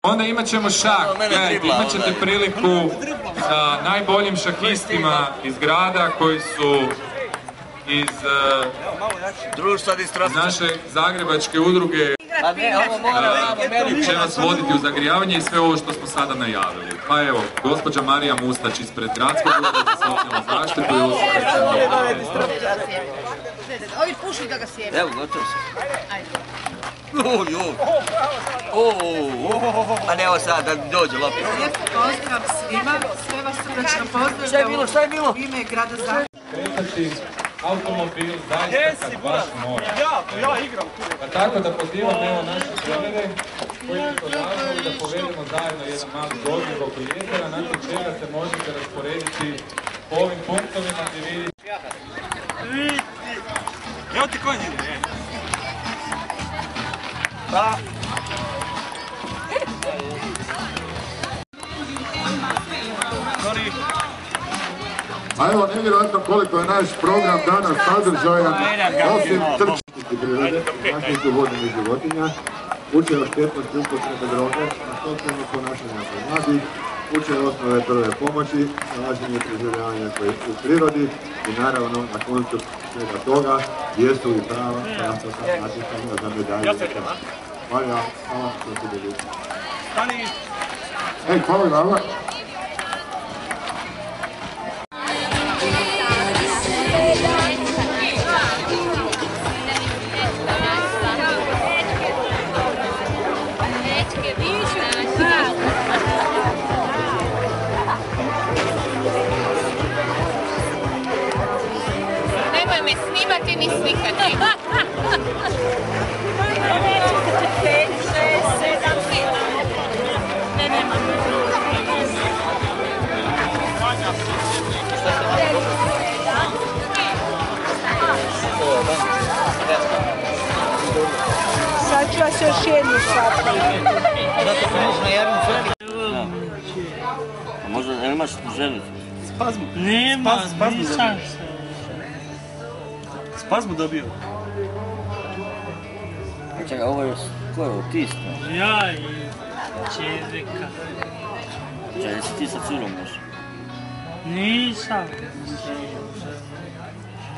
Onda imat ćemo šah, imat ćete priliku sa najboljim šahistima iz grada koji su iz naše zagrebačke udruge će vas voditi u zagrijavanje i sve ovo što smo sada najavili. Pa evo, gospođa Marija Mustać ispred Gradskog ureda za socijalnu zaštitu i Ovi puši da ga sjebe. Evo, gotovo sam. A ne, evo sad, da dođe lopet. Lijep pozdrav svima, sve vas srdačno pozdravljamo. Šta je bilo? U ime grada Zagreba. kretati automobil zaista kad baš mora. Ja igram tu. Pa tako da pozivam evo naše trenere koji su odlažili da povedemo zajedno jedan mali dođeg oko jezera, nakon čega se možete rasporediti po ovim punktovima gdje vidite. Evo ti konj ide. Da. A evo nevjerojatno koliko je naš program danas sadržajan, osim trčnosti prirode, zaštitu vodnih životinja, uče o štetnosti upotrebe droge, na socijalno ponašanje kod mladih, uče osnove prve pomoći, nalaženje preživljavanja koje u prirodi i naravno na koncu svega toga jesu i prava pravca natjecanja za medalje. Hvala što ste bili. Hvala vama. Nemoj me snimati ni slikati. Sad ću vas još jednu šapati. Zato se možeš na javnu fotku. A možda ne imaš ženu? Spazmu. Nema, nisam se. Spazmu dobio. Čekaj, ovo je, ko je autist? Ja i čerika. Čekaj, jesi ti sa curom još? Nisam.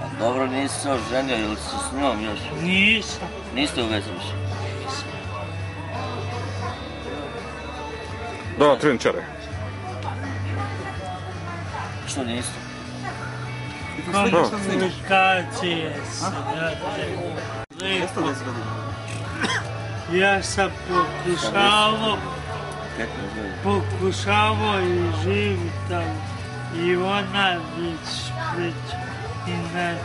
Pa dobro, nisi se oženio ili si s njom još? Nisam. Niste u vezi više? Da, trenčare. Što niste? Komunikacije se rade. Ja sam pokušavao i živim tamo. I ona već i ne.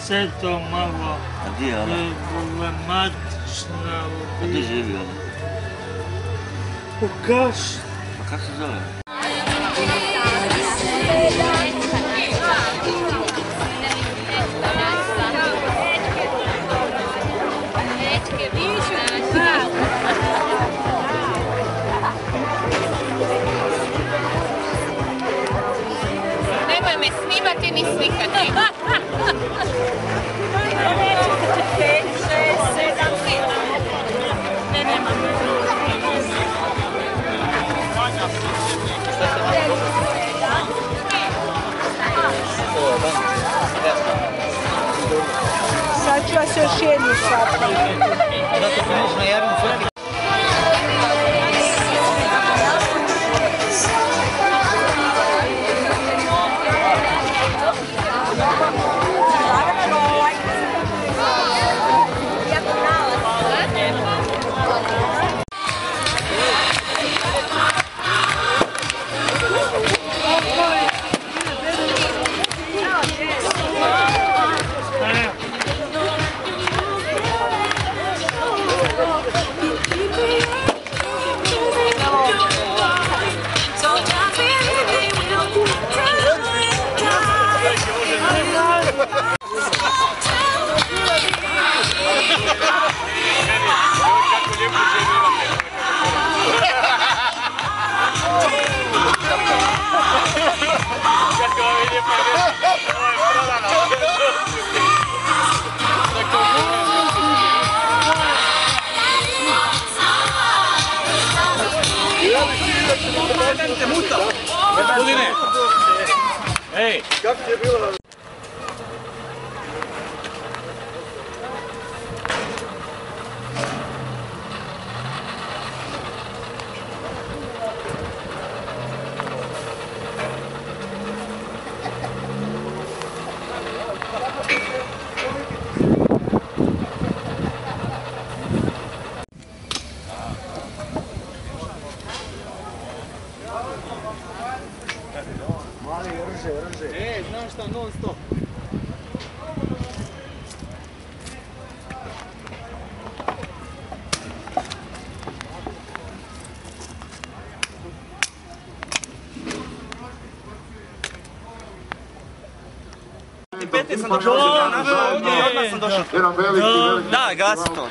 Sve to malo A gdje je ona? problematično. A gdje živi ona? U Kašu. Pa kako se zove? Nemoj me snimati ni slikati. Sad ću vas još jednu šapati. Zato se možeš na javnu fotku. Idem te muta. Budine. Ej. Kako ti je bilo? Znaš šta, non stop. Peti sam došao, odmah sam došao. Jedan veliki, Da, gasi to.